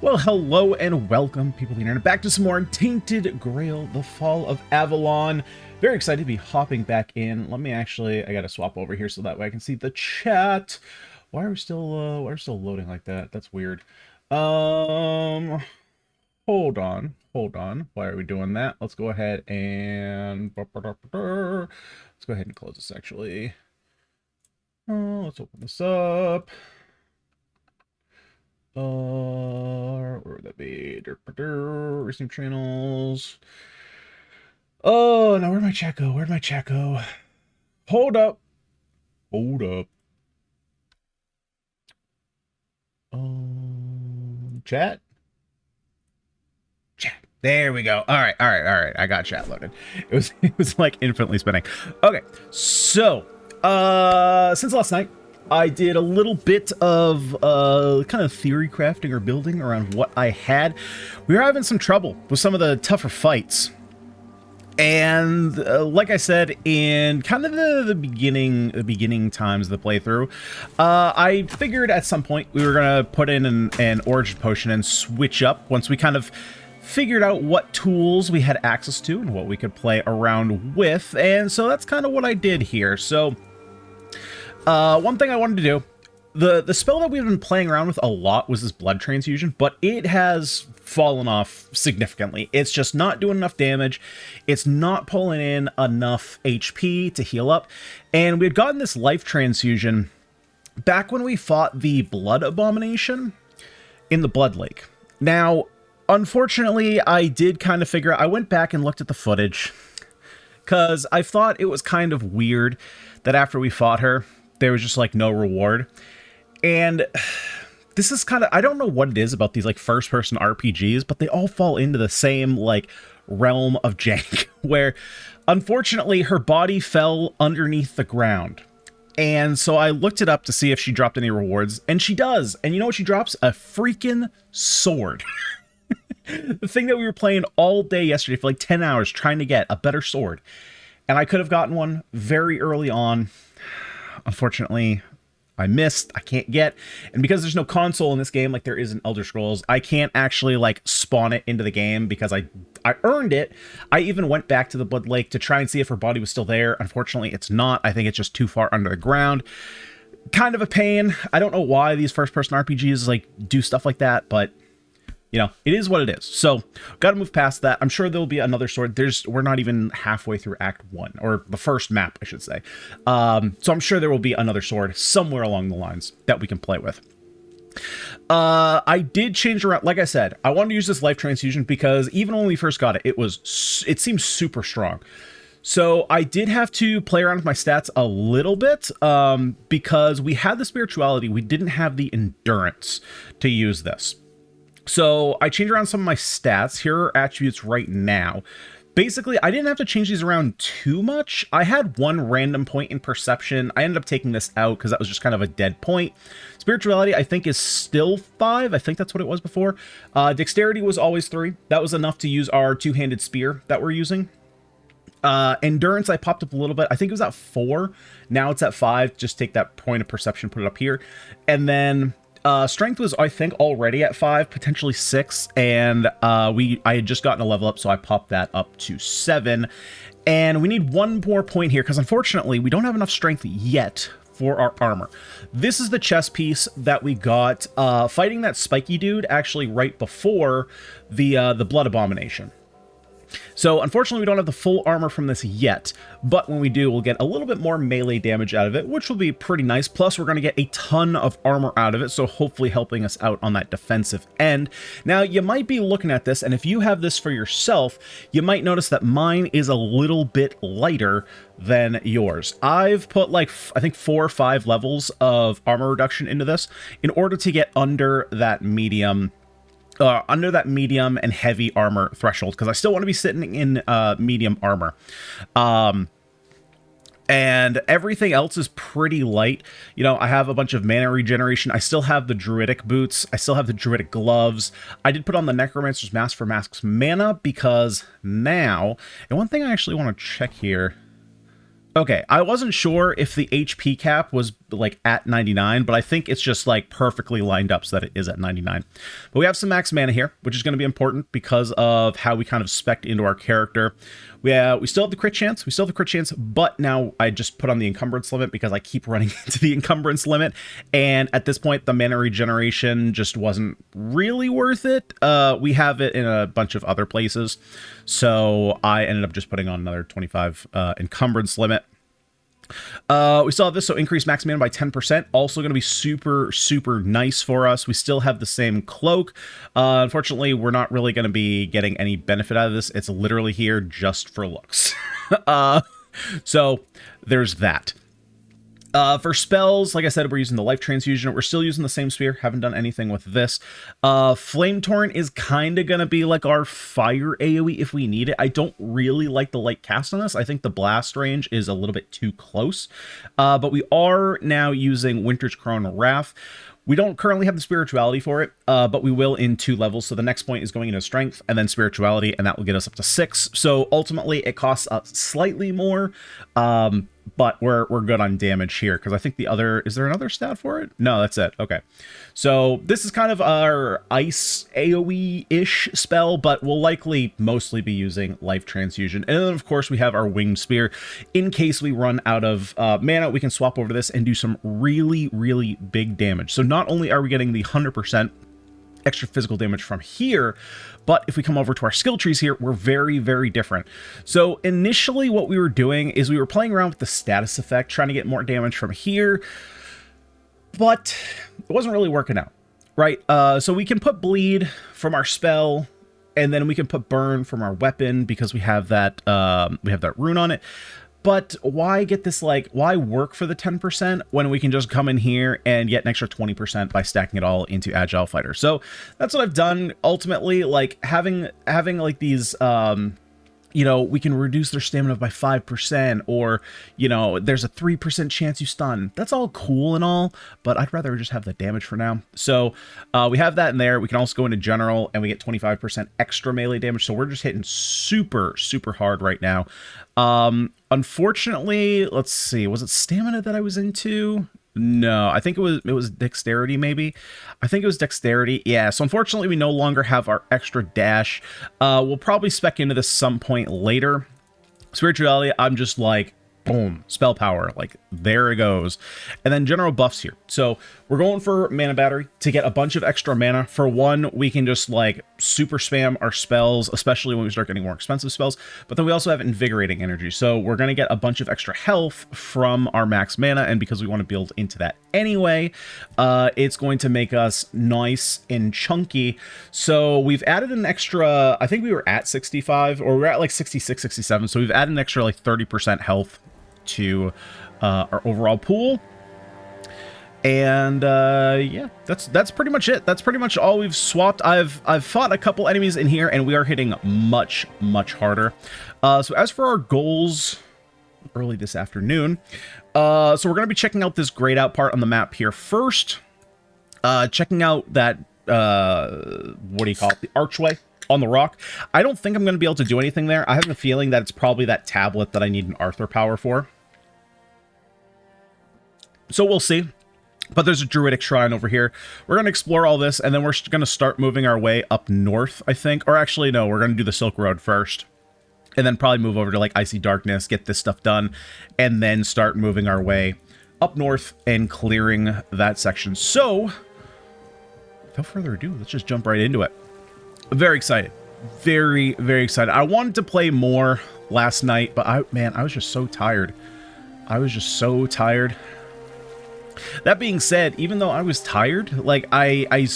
Well, hello and welcome, people of the internet, back to some more Tainted Grail, the Fall of Avalon. Very excited to be hopping back in. Let me actually, I gotta swap over here so that way I can see the chat. Why are we still loading like that? That's weird. Hold on. Why are we doing that? Let's go ahead and let's go ahead and close this actually. Let's open this up. Where would that be? Recent channels. Oh, now where'd my chat go? Where'd my chat go? Hold up. Chat. There we go. All right. I got chat loaded. It was like infinitely spinning. Okay, so since last night, I did a little bit of kind of theory crafting or building around what I had. We were having some trouble with some of the tougher fights. And like I said, in kind of the beginning times of the playthrough, I figured at some point we were going to put in an origin potion and switch up once we kind of figured out what tools we had access to and what we could play around with. And so that's kind of what I did here. So one thing I wanted to do, the spell that we've been playing around with a lot was this blood transfusion, but it has fallen off significantly. It's just not doing enough damage. It's not pulling in enough HP to heal up. And we had gotten this life transfusion back when we fought the blood abomination in the blood lake. Now, unfortunately, I did kind of figure out, I went back and looked at the footage because I thought it was kind of weird that after we fought her, there was just like no reward. And this is kind of, I don't know what it is about these like first person RPGs, but they all fall into the same like realm of jank where unfortunately her body fell underneath the ground. And so I looked it up to see if she dropped any rewards, and she does. And you know what she drops? A freaking sword. The thing that we were playing all day yesterday for like 10 hours trying to get a better sword. And I could have gotten one very early on. Unfortunately, I missed. I can't get. And because there's no console in this game like there is in Elder Scrolls, I can't actually like spawn it into the game because I earned it. I even went back to the Blood Lake to try and see if her body was still there. Unfortunately, it's not. I think it's just too far under the ground. Kind of a pain. I don't know why these first-person RPGs like do stuff like that, but you know, it is what it is. So, got to move past that. I'm sure there'll be another sword. We're not even halfway through Act 1, or the first map, I should say. So I'm sure there will be another sword somewhere along the lines that we can play with. I did change around. Like I said, I wanted to use this life transfusion because even when we first got it, it seemed super strong. So I did have to play around with my stats a little bit because we had the spirituality. We didn't have the endurance to use this. So I changed around some of my stats. Here are attributes right now. Basically, I didn't have to change these around too much. I had one random point in perception. I ended up taking this out because that was just kind of a dead point. Spirituality, I think, is still 5. I think that's what it was before. Dexterity was always 3. That was enough to use our two-handed spear that we're using. Endurance, I popped up a little bit. I think it was at 4. Now it's at 5. Just take that point of perception, put it up here. And then strength was, I think, already at 5, potentially 6, and I had just gotten a level up, so I popped that up to 7. And we need one more point here, because unfortunately, we don't have enough strength yet for our armor. This is the chest piece that we got fighting that spiky dude, actually right before the blood abomination. So unfortunately, we don't have the full armor from this yet, but when we do, we'll get a little bit more melee damage out of it, which will be pretty nice. Plus, we're going to get a ton of armor out of it, so hopefully helping us out on that defensive end. Now, you might be looking at this, and if you have this for yourself, you might notice that mine is a little bit lighter than yours. I've put like, I think 4 or 5 levels of armor reduction into this in order to get under that medium and heavy armor threshold, because I still want to be sitting in medium armor. And everything else is pretty light. You know, I have a bunch of mana regeneration. I still have the druidic boots. I still have the druidic gloves. I did put on the necromancer's mask for max mana because now, and one thing I actually want to check here. Okay, I wasn't sure if the HP cap was like at 99, but I think it's just like perfectly lined up so that it is at 99. But we have some max mana here, which is going to be important because of how we kind of spec into our character. We still have the crit chance, but now I just put on the encumbrance limit because I keep running into the encumbrance limit, and at this point the mana regeneration just wasn't really worth it. We have it in a bunch of other places, so I ended up just putting on another 25 encumbrance limit. We still have this, so increase max mana by 10%. Also going to be super, super nice for us. We still have the same cloak. Unfortunately, we're not really going to be getting any benefit out of this. It's literally here just for looks. So there's that. For spells, like I said, we're using the life transfusion. We're still using the same spear. Haven't done anything with this. Flame Torrent is kind of going to be like our fire AoE if we need it. I don't really like the light cast on this. I think the blast range is a little bit too close. But we are now using Winter's Crown Wrath. We don't currently have the spirituality for it, but we will in 2 levels. So the next point is going into strength and then spirituality, and that will get us up to 6. So ultimately it costs us slightly more, but we're good on damage here because I think the other, is there another stat for it? No, that's it. Okay. So this is kind of our ice AoE-ish spell, but we'll likely mostly be using life transfusion. And then of course we have our winged spear. In case we run out of mana, we can swap over to this and do some really, really big damage. So not only are we getting the 100% extra physical damage from here, but if we come over to our skill trees here, we're very, very different. So initially what we were doing is we were playing around with the status effect, trying to get more damage from here, but it wasn't really working out, right? So we can put bleed from our spell, and then we can put burn from our weapon because we have that rune on it. But why get this, like, why work for the 10% when we can just come in here and get an extra 20% by stacking it all into Agile Fighter? So that's what I've done. Ultimately, like, having like these, you know, we can reduce their stamina by 5%, or, you know, there's a 3% chance you stun. That's all cool and all, but I'd rather just have the damage for now. So we have that in there. We can also go into general and we get 25% extra melee damage. So we're just hitting super, super hard right now. Unfortunately, let's see, was it stamina that I was into? No, I think it was dexterity, maybe. I think it was dexterity. Yeah, so unfortunately we no longer have our extra dash. We'll probably spec into this some point later. Spirituality, I'm just like, boom, spell power, like there it goes. And then general buffs here. So we're going for mana battery to get a bunch of extra mana. For one, we can just like super spam our spells, especially when we start getting more expensive spells. But then we also have invigorating energy. So we're going to get a bunch of extra health from our max mana. And because we want to build into that anyway, it's going to make us nice and chunky. So we've added an extra, I think we were at 65, or we're at like 66, 67. So we've added an extra like 30% health to our overall pool. And yeah, that's pretty much it. That's pretty much all we've swapped. I've fought a couple enemies in here and we are hitting much harder. So as for our goals early this afternoon, so we're going to be checking out this grayed out part on the map here first. Checking out that what do you call it, the archway on the rock. I don't think I'm going to be able to do anything there. I have a feeling that it's probably that tablet that I need an Arthur power for. So we'll see. But there's a druidic shrine over here. We're going to explore all this, and then we're going to start moving our way up north, I think. Or actually, no, we're going to do the Silk Road first. And then probably move over to, like, Icy Darkness, get this stuff done, and then start moving our way up north and clearing that section. So, without further ado, let's just jump right into it. I'm very excited. Very, very excited. I wanted to play more last night, but I was just so tired. I was just so tired. That being said, even though I was tired, like I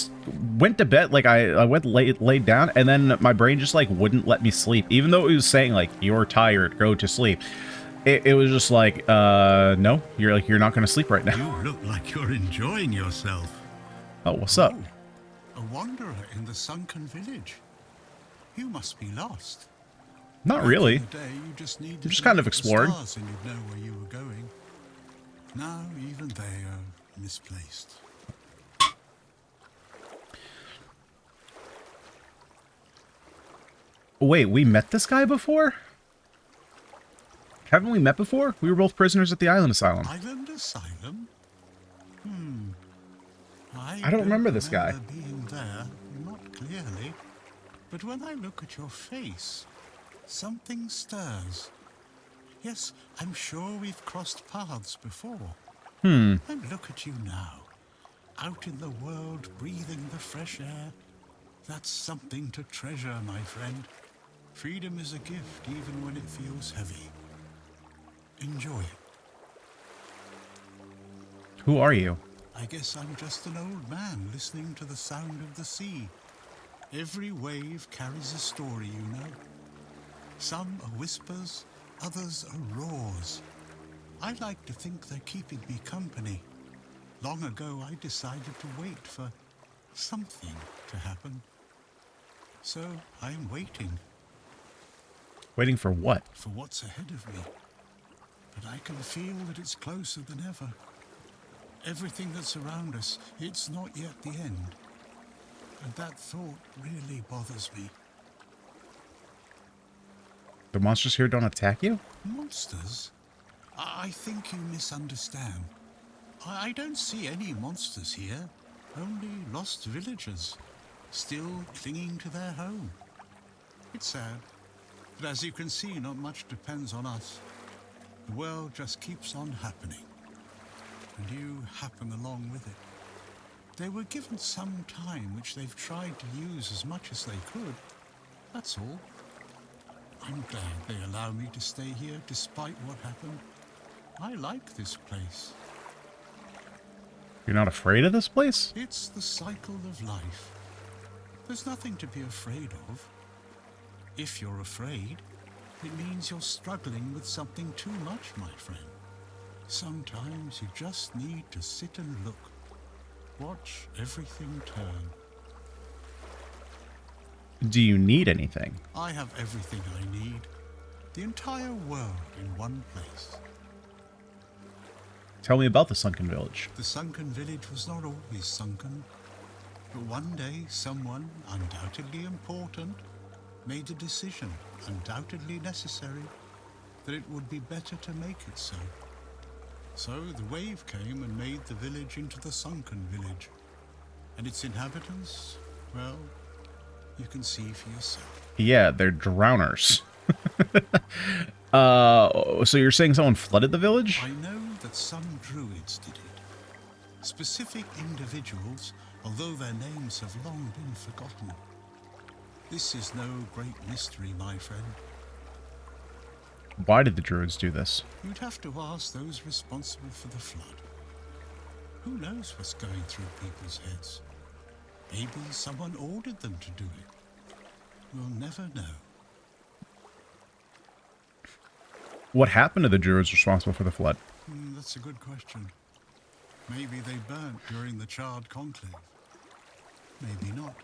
went to bed, like I went laid down, and then my brain just like wouldn't let me sleep, even though it was saying like, you're tired, go to sleep. It was just like, no, you're not going to sleep right now. You look like you're enjoying yourself. Oh, what's up? A wanderer in the sunken village. You must be lost. Not really. I'm just kind of exploring. And you'd know where you were going. Now even they are misplaced. Wait, we met this guy before? Haven't we met before? We were both prisoners at the island asylum. Island Asylum? I don't remember this guy. Being there, not clearly. But when I look at your face, something stirs. Yes, I'm sure we've crossed paths before. And look at you now. Out in the world, breathing the fresh air. That's something to treasure, my friend. Freedom is a gift, even when it feels heavy. Enjoy it. Who are you? I guess I'm just an old man listening to the sound of the sea. Every wave carries a story, you know. Some are whispers, others are roars. I like to think they're keeping me company. Long ago, I decided to wait for something to happen. So I'm waiting. Waiting for what? For what's ahead of me. But I can feel that it's closer than ever. Everything that's around us, it's not yet the end. And that thought really bothers me. The monsters here don't attack you? Monsters? I think you misunderstand. I don't see any monsters here. Only lost villagers, still clinging to their home. It's sad, but as you can see, not much depends on us. The world just keeps on happening, and you happen along with it. They were given some time which they've tried to use as much as they could. That's all. I'm glad they allow me to stay here despite what happened. I like this place. You're not afraid of this place? It's the cycle of life. There's nothing to be afraid of. If you're afraid, it means you're struggling with something too much, my friend. Sometimes you just need to sit and look. Watch everything turn. Do you need anything? I have everything I need. The entire world in one place. Tell me about the sunken village. The sunken village was not always sunken. But one day, someone, undoubtedly important, made a decision, undoubtedly necessary, that it would be better to make it so. So the wave came and made the village into the sunken village. And its inhabitants, well, you can see for yourself. Yeah, they're drowners. So you're saying someone flooded the village? I know that some druids did it. Specific individuals, although their names have long been forgotten. This is no great mystery, my friend. Why did the druids do this? You'd have to ask those responsible for the flood. Who knows what's going through people's heads? Maybe someone ordered them to do it. We'll never know. What happened to the druids responsible for the flood? That's a good question. Maybe they burnt during the charred conclave. Maybe not.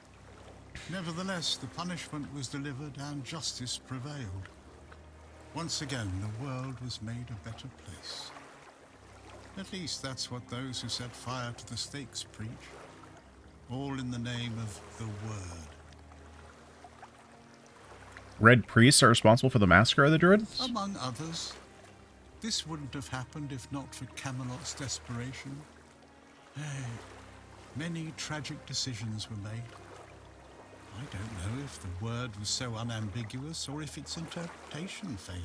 Nevertheless, the punishment was delivered and justice prevailed. Once again, the world was made a better place. At least that's what those who set fire to the stakes preach. All in the name of the Word. Red priests are responsible for the massacre of the druids? Among others. This wouldn't have happened if not for Camelot's desperation. Many tragic decisions were made. I don't know if the word was so unambiguous or if its interpretation failed.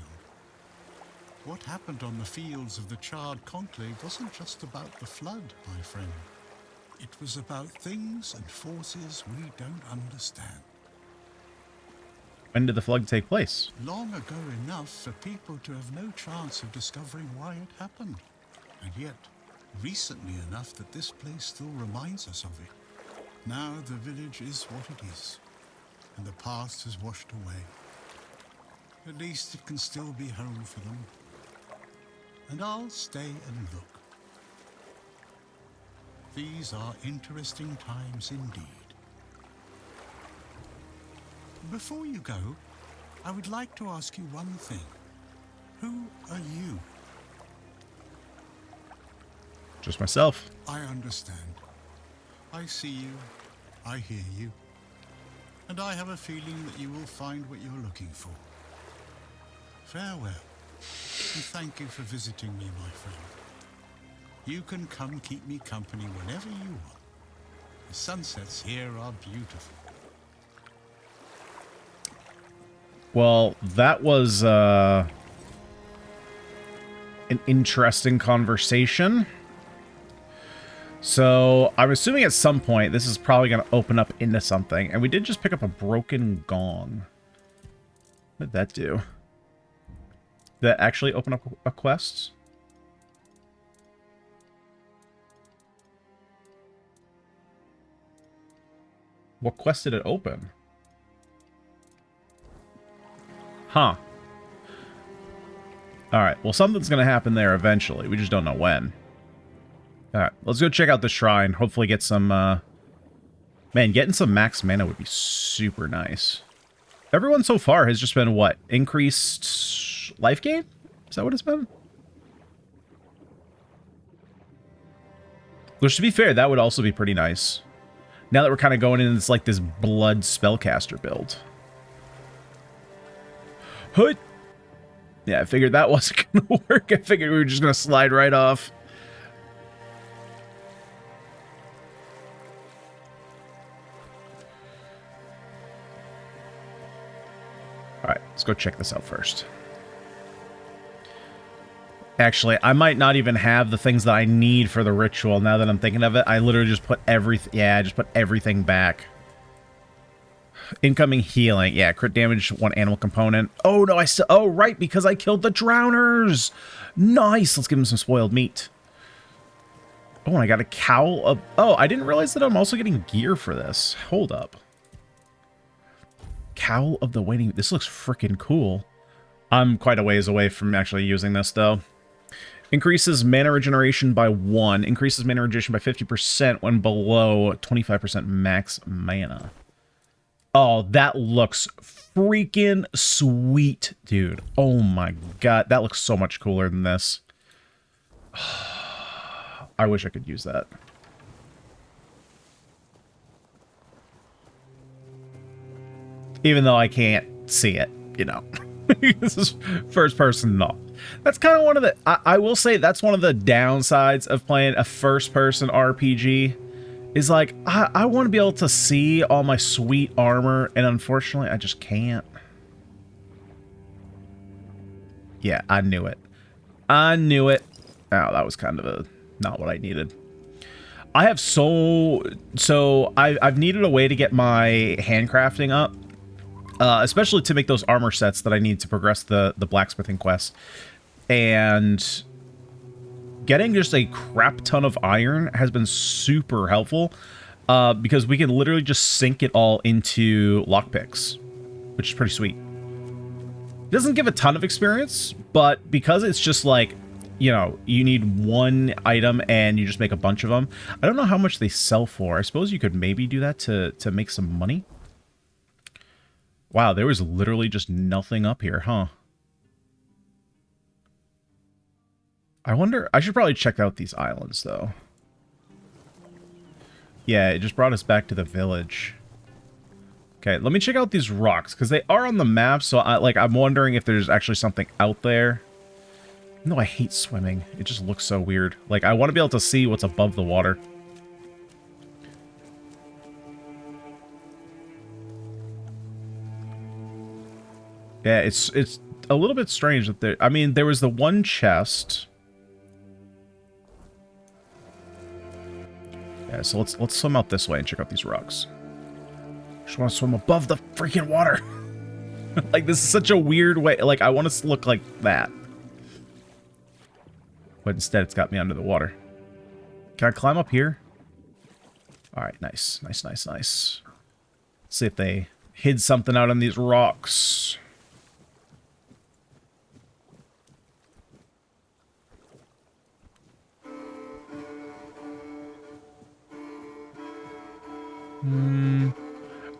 What happened on the fields of the charred conclave wasn't just about the flood, my friend. It was about things and forces we don't understand. When did the flood take place? Long ago enough for people to have no chance of discovering why it happened. And yet, recently enough that this place still reminds us of it. Now the village is what it is, and the past has washed away. At least it can still be home for them. And I'll stay and look. These are interesting times indeed. Before you go, I would like to ask you one thing. Who are you? Just myself. I understand. I see you, I hear you, and I have a feeling that you will find what you're looking for. Farewell. And thank you for visiting me, my friend. You can come keep me company whenever you want. The sunsets here are beautiful. Well, that was an interesting conversation. So I'm assuming at some point this is probably going to open up into something. And we did just pick up a broken gong. What did that do? Did that actually open up a quest? What quest did it open? Huh. Alright, well something's going to happen there eventually. We just don't know when. Alright, let's go check out the shrine. Hopefully get some, Man, getting some max mana would be super nice. Everyone so far has just been, what? Increased life gain? Is that what it's been? Which, to be fair, that would also be pretty nice. Now that we're kind of going in, it's like this blood spellcaster build. Hood! Yeah, I figured that wasn't going to work. I figured we were just going to slide right off. Alright, let's go check this out first. Actually, I might not even have the things that I need for the ritual now that I'm thinking of it. I literally just put everything... Yeah, I just put everything back. Incoming healing. Yeah, crit damage, 1 animal component. Oh, no, I still... Oh, right, because I killed the drowners! Nice! Let's give them some spoiled meat. Oh, and I got a cowl of... Oh, I didn't realize that I'm also getting gear for this. Hold up. Cowl of the Waiting... This looks freaking cool. I'm quite a ways away from actually using this, though. Increases mana regeneration by 1. Increases mana regeneration by 50% when below 25% max mana. Oh, that looks freaking sweet, dude. Oh my god. That looks so much cooler than this. I wish I could use that. Even though I can't see it, you know. This is first person, no. That's kind of one of the... I will say that's one of the downsides of playing a first-person RPG. Is like, I want to be able to see all my sweet armor, and unfortunately, I just can't. Yeah, I knew it. I knew it. Oh, that was kind of not what I needed. I have I've needed a way to get my handcrafting up. Especially to make those armor sets that I need to progress the blacksmithing quest. And getting just a crap ton of iron has been super helpful. Because we can literally just sink it all into lockpicks. Which is pretty sweet. It doesn't give a ton of experience, but because it's just like, you know, you need one item and you just make a bunch of them. I don't know how much they sell for. I suppose you could maybe do that to make some money. Wow, there was literally just nothing up here, huh? I wonder... I should probably check out these islands, though. Yeah, it just brought us back to the village. Okay, let me check out these rocks, because they are on the map, so I'm wondering if there's actually something out there. No, I hate swimming. It just looks so weird. Like, I want to be able to see what's above the water. Yeah, it's a little bit strange that there... I mean, there was the one chest. Yeah, so let's swim out this way and check out these rocks. Just want to swim above the freaking water. Like, this is such a weird way. Like, I want to look like that. But instead, it's got me under the water. Can I climb up here? Alright, nice. Nice, nice, nice. Let's see if they hid something out on these rocks.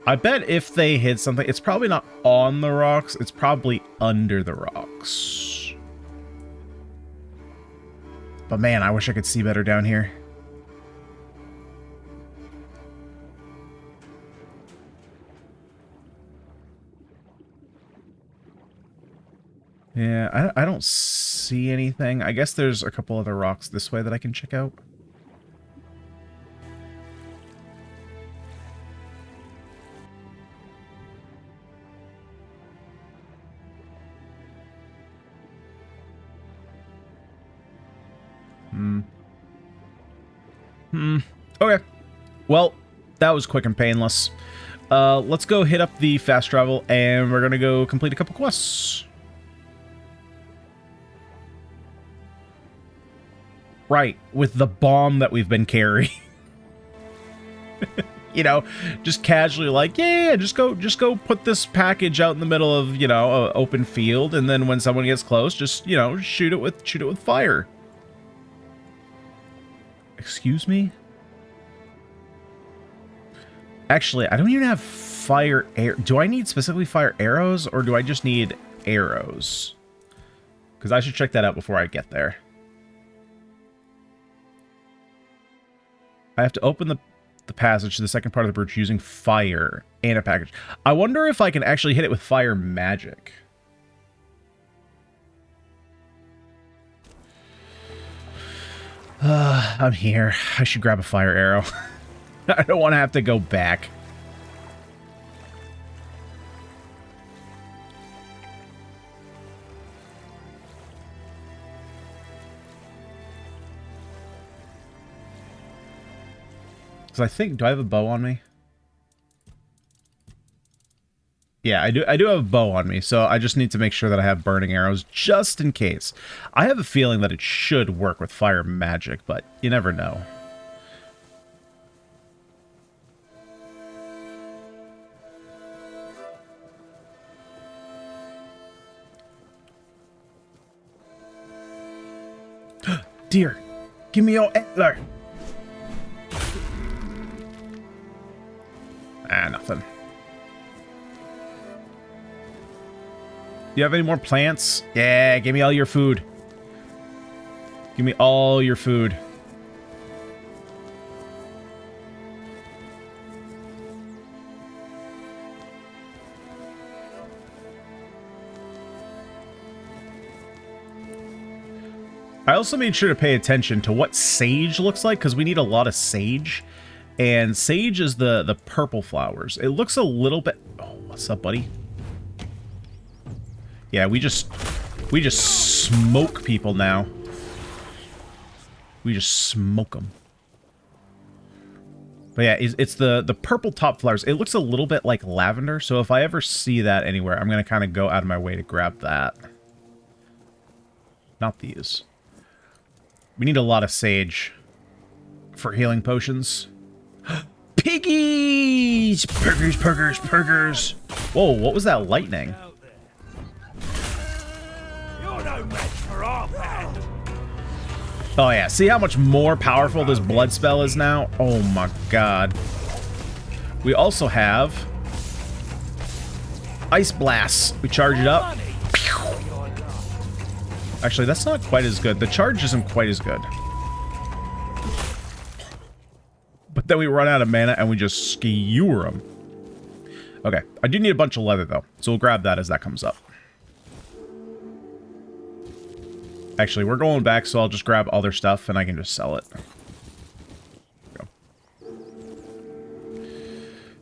I bet if they hid something, it's probably not on the rocks, it's probably under the rocks. But man, I wish I could see better down here. Yeah, I don't see anything. I guess there's a couple other rocks this way that I can check out. Okay. Well, that was quick and painless. Let's go hit up the fast travel, and we're gonna go complete a couple quests. Right, with the bomb that we've been carrying. You know, just casually like, yeah, just go put this package out in the middle of, you know, an open field, and then when someone gets close, just, you know, shoot it with fire. Excuse me? Actually, I don't even have fire air. Do I need specifically fire arrows, or do I just need arrows? Because I should check that out before I get there. I have to open the passage to the second part of the bridge using fire and a package. I wonder if I can actually hit it with fire magic. I'm here. I should grab a fire arrow. I don't want to have to go back. Because I think, do I have a bow on me? Yeah, I do have a bow on me, so I just need to make sure that I have burning arrows just in case. I have a feeling that it should work with fire magic, but you never know. Deer, give me your antler. Nothing. You have any more plants? Yeah, give me all your food. Give me all your food. I also made sure to pay attention to what sage looks like, because we need a lot of sage. And sage is the purple flowers. It looks a little bit... Oh, what's up, buddy? Yeah, we just smoke people now. We just smoke them. But yeah, it's the purple top flowers. It looks a little bit like lavender, so if I ever see that anywhere, I'm going to kind of go out of my way to grab that. Not these. We need a lot of sage for healing potions. Piggies! Burgers, burgers, burgers. Whoa, what was that lightning? You're no match for our band. Oh yeah, see how much more powerful this blood spell is now? Oh my god. We also have Ice Blast. We charge it up. Actually, that's not quite as good. The charge isn't quite as good. But then we run out of mana and we just skewer them. Okay, I do need a bunch of leather though, so we'll grab that as that comes up. Actually, we're going back, so I'll just grab other stuff and I can just sell it. Go.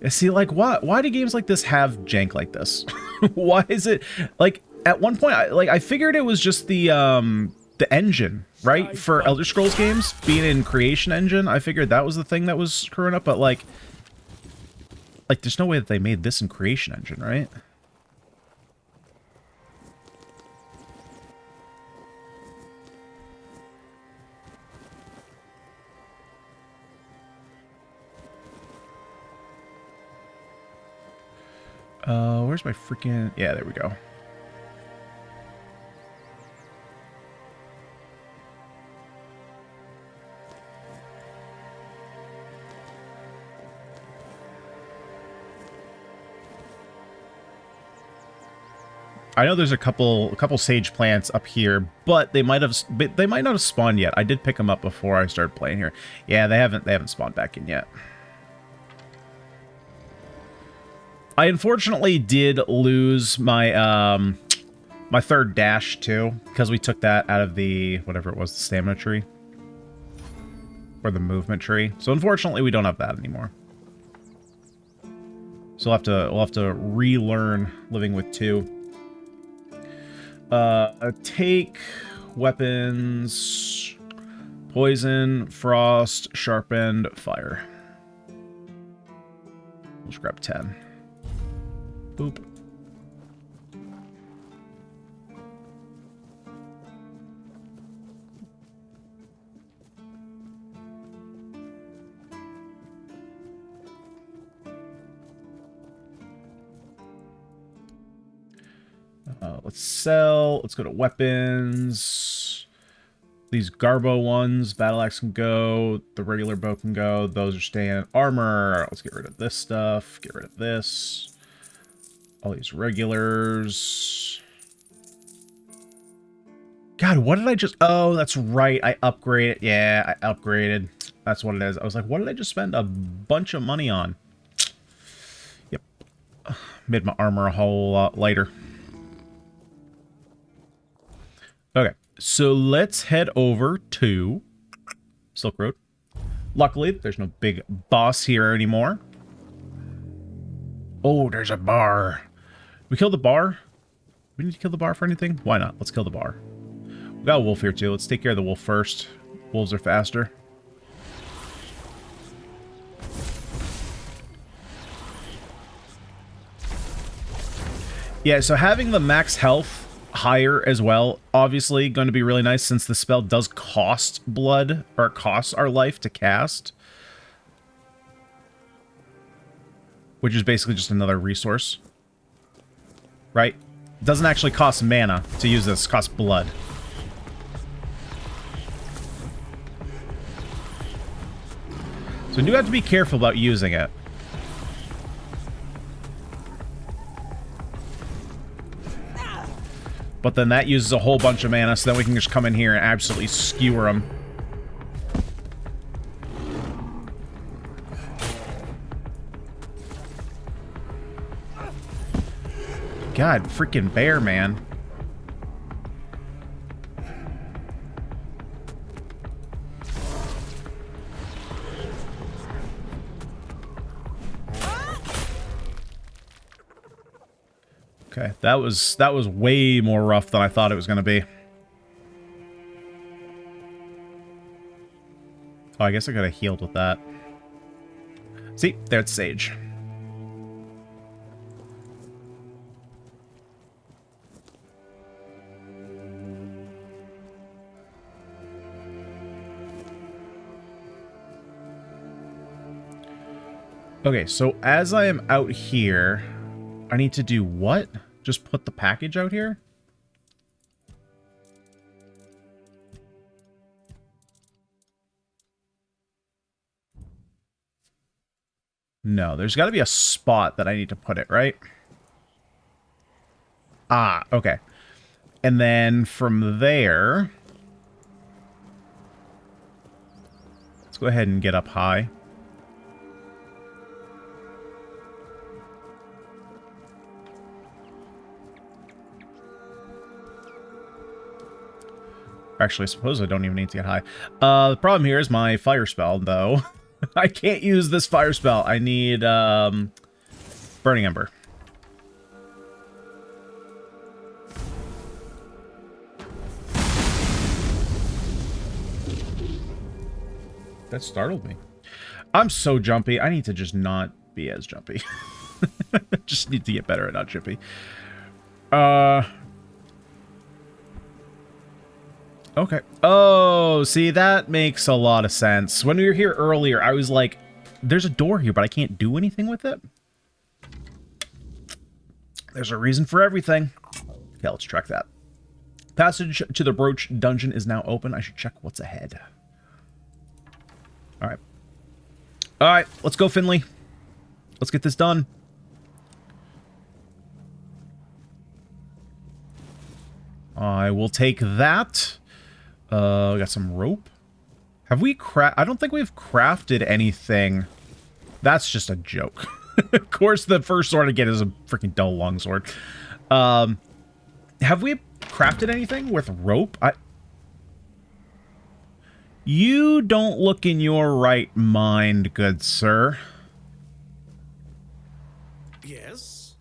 Yeah, see, like, why do games like this have jank like this? Why is it like? At one point, I figured it was just the engine, right? For Elder Scrolls games, being in Creation Engine, I figured that was the thing that was screwing up, but like there's no way that they made this in Creation Engine, right? Where's my freaking... Yeah, there we go. I know there's a couple sage plants up here, but they might not have spawned yet. I did pick them up before I started playing here. Yeah, they haven't spawned back in yet. I unfortunately did lose my My third dash, too, because we took that out of the, whatever it was, the stamina tree. Or the movement tree. So unfortunately, we don't have that anymore. So we'll have to relearn living with 2. Take weapons, poison, frost, sharpened, fire. We'll just grab 10. Boop. Let's sell. Let's go to weapons. These Garbo ones. Battle axe can go. The regular bow can go. Those are staying. Armor. Let's get rid of this stuff. Get rid of this. All these regulars. God, what did I just... Oh, that's right. I upgraded. Yeah, I upgraded. That's what it is. I was like, what did I just spend a bunch of money on? Yep. Made my armor a whole lot lighter. Okay, so let's head over to Silk Road. Luckily, there's no big boss here anymore. Oh, there's a bar. We killed the bar? We need to kill the bar for anything? Why not? Let's kill the bar. We got a wolf here, too. Let's take care of the wolf first. Wolves are faster. Yeah, so having the max health higher as well, obviously going to be really nice since the spell does cost blood, or it costs our life to cast. Which is basically just another resource. Right? It doesn't actually cost mana to use this, it costs blood. So we do have to be careful about using it. But then that uses a whole bunch of mana, so then we can just come in here and absolutely skewer them. God, freaking bear, man. Okay, that was way more rough than I thought it was going to be. Oh, I guess I could have healed with that. See, there's Sage. Okay, so as I am out here, I need to do what? Just put the package out here? No, there's got to be a spot that I need to put it, right? Ah, okay. And then from there... Let's go ahead and get up high. Actually, I suppose I don't even need to get high. The problem here is my fire spell, though. I can't use this fire spell. I need, Burning Ember. That startled me. I'm so jumpy. I need to just not be as jumpy. Just need to get better at not jumpy. Okay. Oh, see, that makes a lot of sense. When we were here earlier, I was like, there's a door here, but I can't do anything with it. There's a reason for everything. Okay, let's check that. Passage to the Brooch dungeon is now open. I should check what's ahead. All right. All right, let's go, Finley. Let's get this done. I will take that. We got some rope. Have we I don't think we've crafted anything. That's just a joke. Of course, the first sword I get is a freaking dull longsword. have we crafted anything with rope? You don't look in your right mind, good sir. Yes?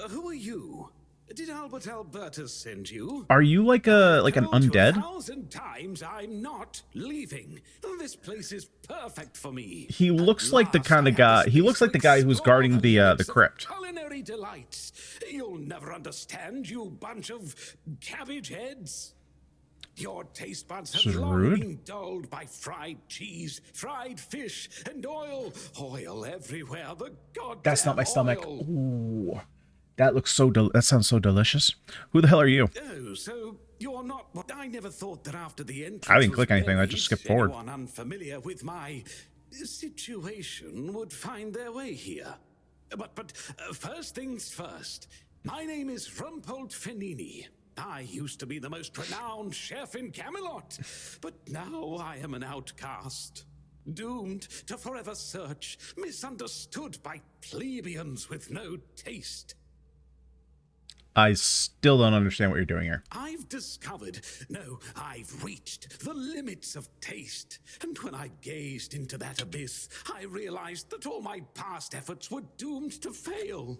Who are you? Did Albert Albertus send you? Are you like an Told you undead? 1,000 times I'm not leaving. This place is perfect for me. He looks At like the last kind I of have guy. the He looks space like the to guy who's explore guarding the limits of crypt. Culinary delights. You'll never understand, you bunch of cabbage heads. Your taste buds This have is long rude. been dulled by fried cheese, fried fish, and oil. Oil everywhere. The goddamn That's not my stomach. oil. Ooh, that looks so. That sounds so delicious. Who the hell are you? Oh, so you're not. I never thought that after the entrance. I didn't was click anything, I made, just skipped forward. Anyone unfamiliar with my situation would find their way here. But first things first. My name is Rumpold Fenini. I used to be the most renowned chef in Camelot, but now I am an outcast. Doomed to forever search, misunderstood by plebeians with no taste. I still don't understand what you're doing here. I've discovered, no, I've reached the limits of taste. And when I gazed into that abyss, I realized that all my past efforts were doomed to fail.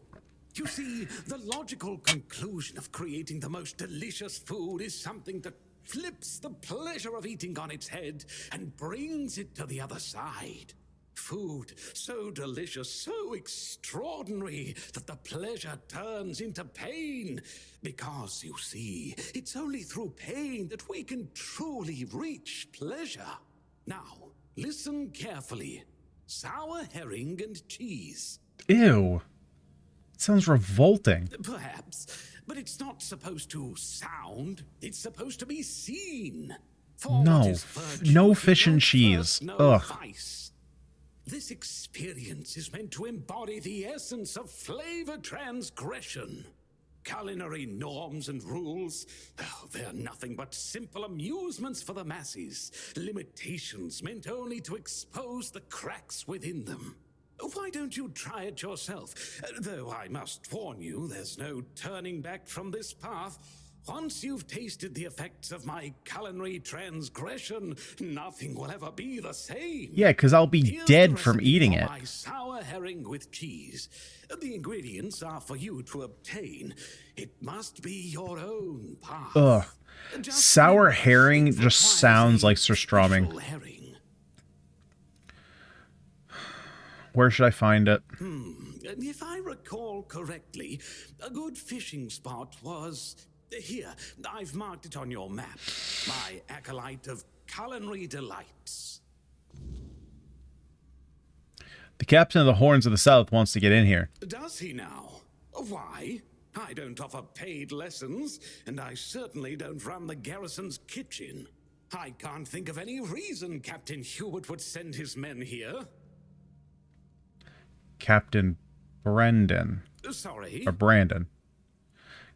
You see, the logical conclusion of creating the most delicious food is something that flips the pleasure of eating on its head and brings it to the other side. Food so delicious, so extraordinary, that the pleasure turns into pain. Because, you see, it's only through pain that we can truly reach pleasure. Now, listen carefully. Sour herring and cheese. Ew. It sounds revolting. Perhaps, but it's not supposed to sound. It's supposed to be seen. For No. what is virtue No if fish you and don't cheese. first know Ugh. vice? This experience is meant to embody the essence of flavor transgression. Culinary norms and rules, they're nothing but simple amusements for the masses. Limitations meant only to expose the cracks within them. Why don't you try it yourself? Though I must warn you, there's no turning back from this path. Once you've tasted the effects of my culinary transgression, nothing will ever be the same. Yeah, because I'll be Here's dead the from recipe eating for it. My sour herring with cheese. The ingredients are for you to obtain. It must be your own path. Ugh. Just Sour remember, herring it just requires sounds a like surströmming. special herring. Where should I find it? If I recall correctly, a good fishing spot was here. I've marked it on your map. My acolyte of culinary delights. The captain of the Horns of the South wants to get in here. Does he now? Why? I don't offer paid lessons, and I certainly don't run the garrison's kitchen. I can't think of any reason Captain Hubert would send his men here. Captain Brendan. Sorry. Or Brandon.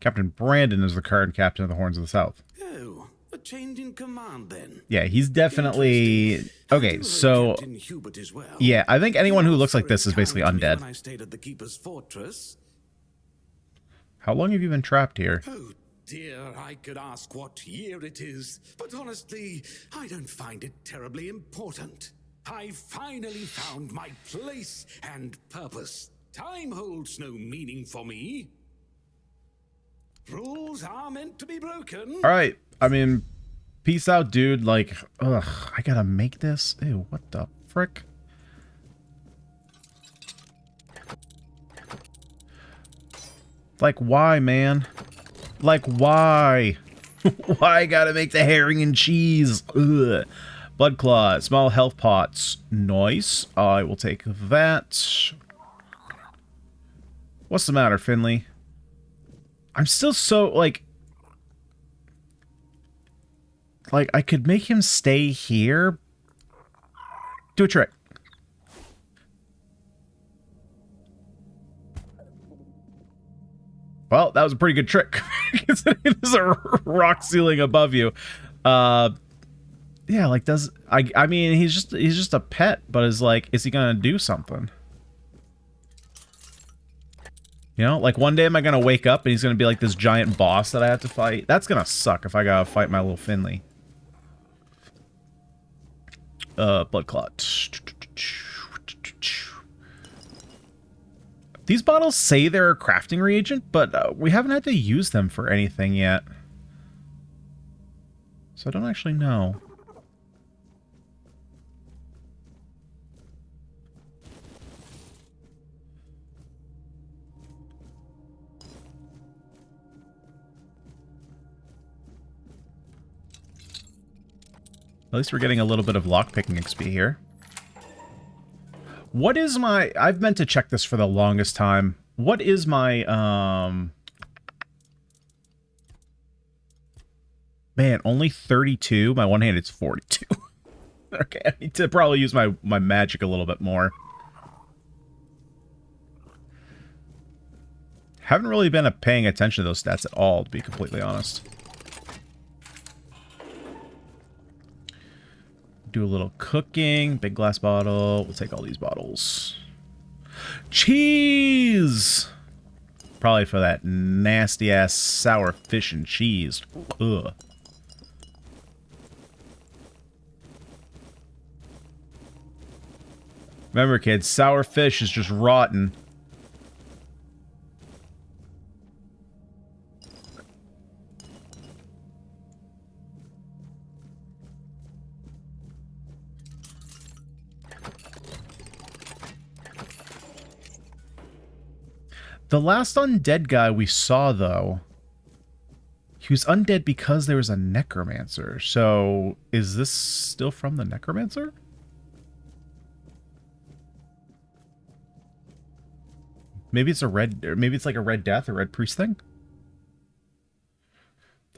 Captain Brandon is the current captain of the Horns of the South. Oh, a change in command then. Yeah, he's definitely... Interesting. I Okay, do know so... Captain Hubert as well. Yeah, I think anyone who He was looks like this very is basically kind to me undead. When I stayed at the Keeper's Fortress. How long have you been trapped here? Oh dear, I could ask what year it is, but honestly, I don't find it terribly important. I finally found my place and purpose. Time holds no meaning for me. Rules are meant to be broken. Alright, I mean... Peace out, dude. Like, ugh, I gotta make this? Ew, what the frick? Like, why, man? Like, why? Why I gotta make the herring and cheese? Ugh. Blood claw, small health pots. Nice. I will take that. What's the matter, Finley? I'm still so, like, I could make him stay here. Do a trick. Well, that was a pretty good trick. There's a rock ceiling above you. Yeah, like I mean, he's just a pet, but is he gonna do something? You know, like one day am I going to wake up and he's going to be like this giant boss that I have to fight? That's going to suck if I got to fight my little Finley. Blood clot. These bottles say they're a crafting reagent, but we haven't had to use them for anything yet. So I don't actually know. At least we're getting a little bit of lockpicking XP here. What is my... I've meant to check this for the longest time. What is my... Man, only 32. My one-handed's 42. Okay, I need to probably use my magic a little bit more. Haven't really been paying attention to those stats at all, to be completely honest. Do a little cooking. Big glass bottle. We'll take all these bottles. Cheese! Probably for that nasty-ass sour fish and cheese. Ugh. Remember, kids, sour fish is just rotten. The last undead guy we saw, though, he was undead because there was a necromancer. So, is this still from the necromancer? Maybe it's a red, or maybe it's like a red death or red priest thing.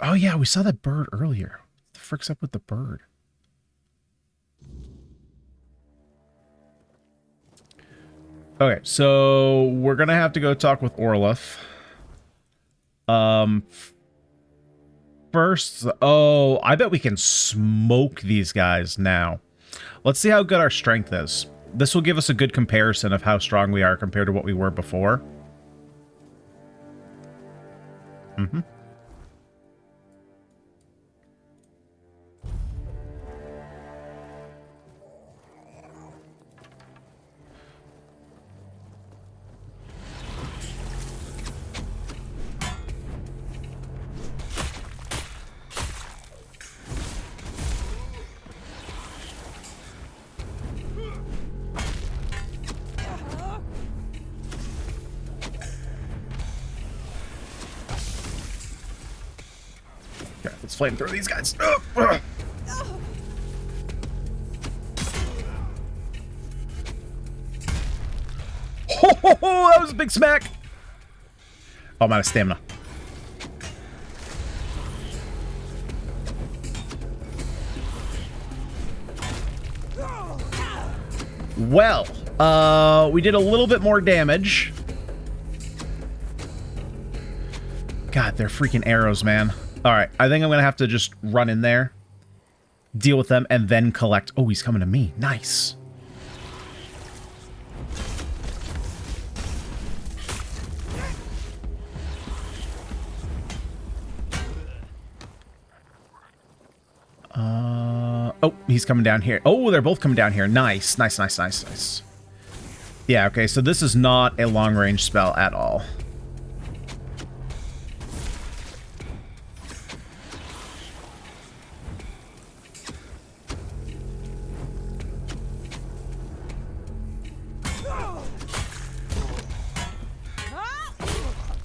Oh yeah, we saw that bird earlier. What the frick's up with the bird? Okay, so we're gonna have to go talk with Orlef. First, oh, I bet we can smoke these guys now. Let's see how good our strength is. This will give us a good comparison of how strong we are compared to what we were before. Mm-hmm. Let's flame through these guys. Oh, that was a big smack. Oh, I'm out of stamina. Well, we did a little bit more damage. God, they're freaking arrows, man. Alright, I think I'm going to have to just run in there, deal with them, and then collect... Oh, he's coming to me. Nice. Oh, he's coming down here. Oh, they're both coming down here. Nice, nice, nice, nice, nice. Yeah, okay, so this is not a long-range spell at all.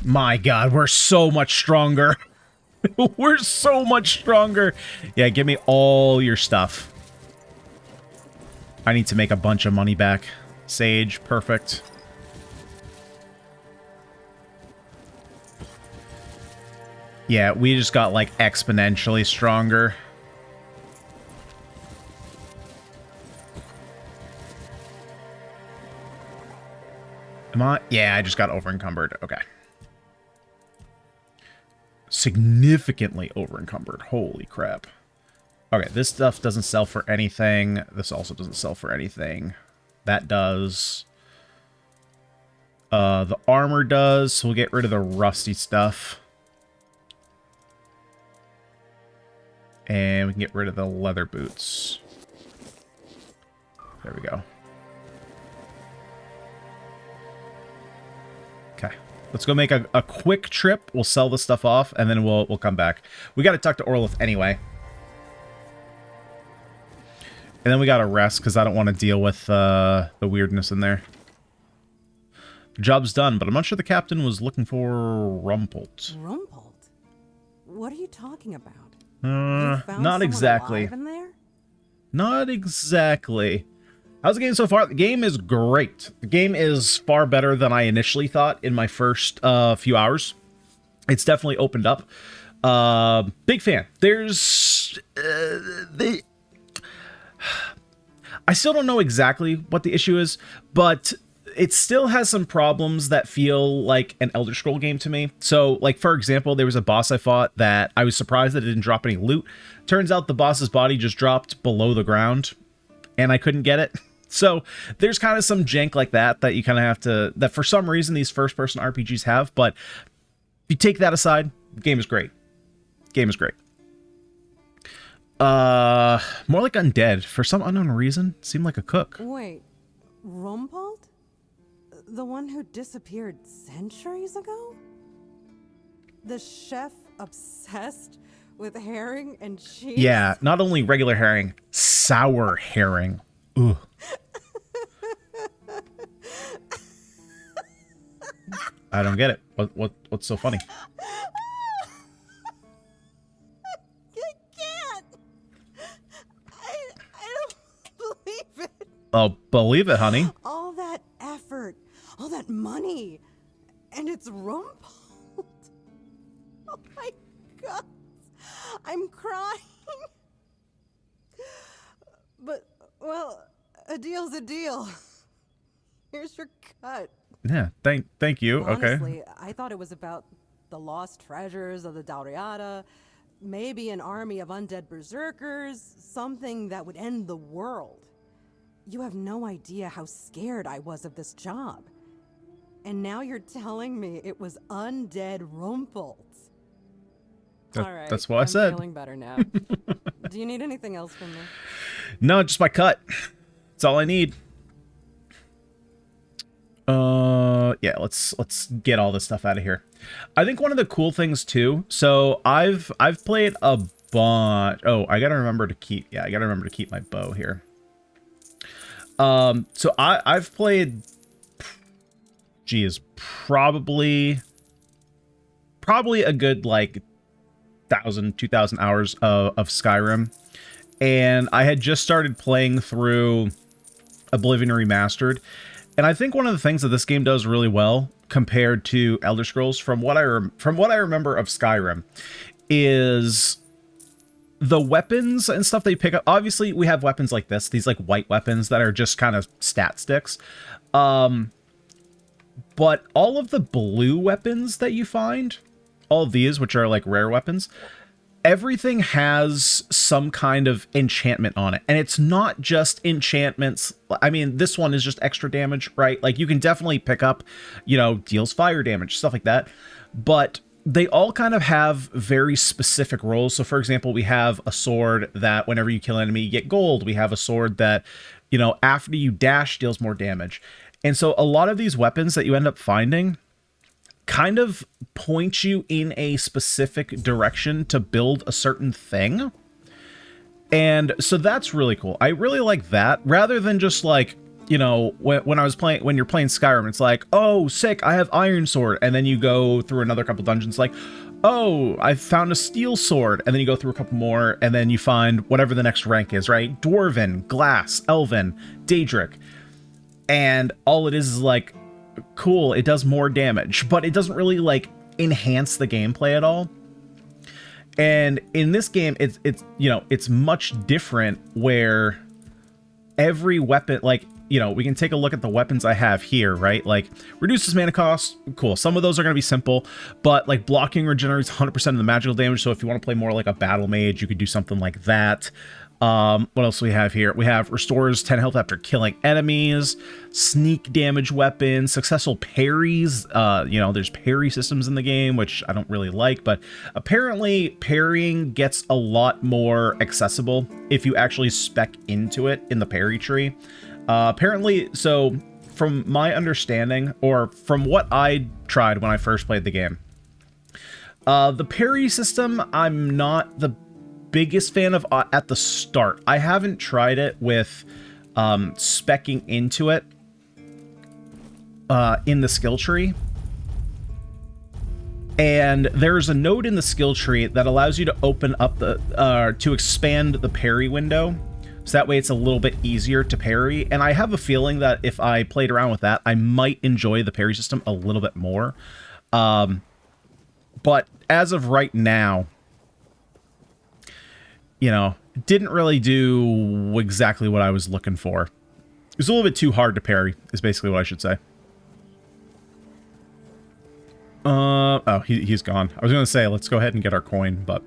My God, we're so much stronger. We're so much stronger. Yeah, give me all your stuff. I need to make a bunch of money back. Sage, perfect. Yeah, we just got, like, exponentially stronger. Am I? Yeah, I just got over-encumbered. Okay. Significantly over-encumbered. Holy crap. Okay, this stuff doesn't sell for anything. This also doesn't sell for anything. That does. The armor does, so we'll get rid of the rusty stuff. And we can get rid of the leather boots. There we go. Okay. Let's go make a quick trip. We'll sell the stuff off, and then we'll come back. We got to talk to Orlith anyway. And then we got to rest, because I don't want to deal with the weirdness in there. The job's done, but I'm not sure the captain was looking for Rumpelt. Rumpelt? What are you talking about? Not exactly. In there? Not exactly. How's the game so far? The game is great. The game is far better than I initially thought in my first few hours. It's definitely opened up. Big fan. There's... I still don't know exactly what the issue is, but it still has some problems that feel like an Elder Scroll game to me. So, like, for example, there was a boss I fought that I was surprised that it didn't drop any loot. Turns out the boss's body just dropped below the ground, and I couldn't get it. So there's kind of some jank like that you kind of have to, that for some reason these first-person RPGs have, but if you take that aside, the game is great. Game is great. More like undead. For some unknown reason, seemed like a cook. Wait, Rumpelt? The one who disappeared centuries ago? The chef obsessed with herring and cheese? Yeah, not only regular herring, sour herring. Ugh. I don't get it. What's so funny? I can't. I don't believe it. Oh, believe it, honey. All that effort, all that money, and it's Rumpelt. Oh my God. I'm crying. But, well, a deal's a deal. Here's your cut. Yeah, thank you. Honestly, Okay. I thought it was about the lost treasures of the Dauriata, maybe an army of undead berserkers, something that would end the world. You have no idea how scared I was of this job. And now you're telling me it was undead Rumpelt. All right, that's what I said. I'm feeling better now. Do you need anything else from me? No, just my cut. That's all I need. Yeah, let's get all this stuff out of here. I think one of the cool things too, so I've played a bunch. Oh, I gotta remember to keep my bow here. So I've played, geez, probably a good like 2,000 hours of Skyrim, and I had just started playing through Oblivion Remastered. And I think one of the things that this game does really well compared to Elder Scrolls, from what I remember of Skyrim, is the weapons and stuff they pick up. Obviously, we have weapons like this, these like white weapons that are just kind of stat sticks. But all of the blue weapons that you find, all of these, which are like rare weapons, everything has some kind of enchantment on it. And it's not just enchantments. I mean, this one is just extra damage, right? Like, you can definitely pick up, deals fire damage, stuff like that. But they all kind of have very specific roles. So, for example, we have a sword that whenever you kill an enemy, you get gold. We have a sword that, after you dash, deals more damage. And so a lot of these weapons that you end up finding kind of point you in a specific direction to build a certain thing. And so that's really cool. I really like that, rather than just like, when you're playing Skyrim, it's like, oh, sick, I have Iron Sword. And then you go through another couple dungeons like, oh, I found a Steel Sword. And then you go through a couple more, and then you find whatever the next rank is, right? Dwarven, Glass, Elven, Daedric. And all it is like, cool, it does more damage, but it doesn't really like enhance the gameplay at all. And in this game, it's much different, where every weapon, like, we can take a look at the weapons I have here, right? Like, reduces mana cost, cool. Some of those are going to be simple, but like blocking regenerates 100% of the magical damage. So if you want to play more like a battle mage, you could do something like that. What else do we have here? We have restores 10 health after killing enemies, sneak damage weapons, successful parries. There's parry systems in the game, which I don't really like, but apparently parrying gets a lot more accessible if you actually spec into it in the parry tree. Apparently, so from my understanding, or from what I tried when I first played the game, the parry system, I'm not the biggest fan of at the start. I haven't tried it with specking into it in the skill tree. And there's a node in the skill tree that allows you to open up to expand the parry window. So that way it's a little bit easier to parry. And I have a feeling that if I played around with that, I might enjoy the parry system a little bit more. But as of right now, didn't really do exactly what I was looking for. It was a little bit too hard to parry, is basically what I should say. Oh, he's gone. I was going to say, let's go ahead and get our coin, but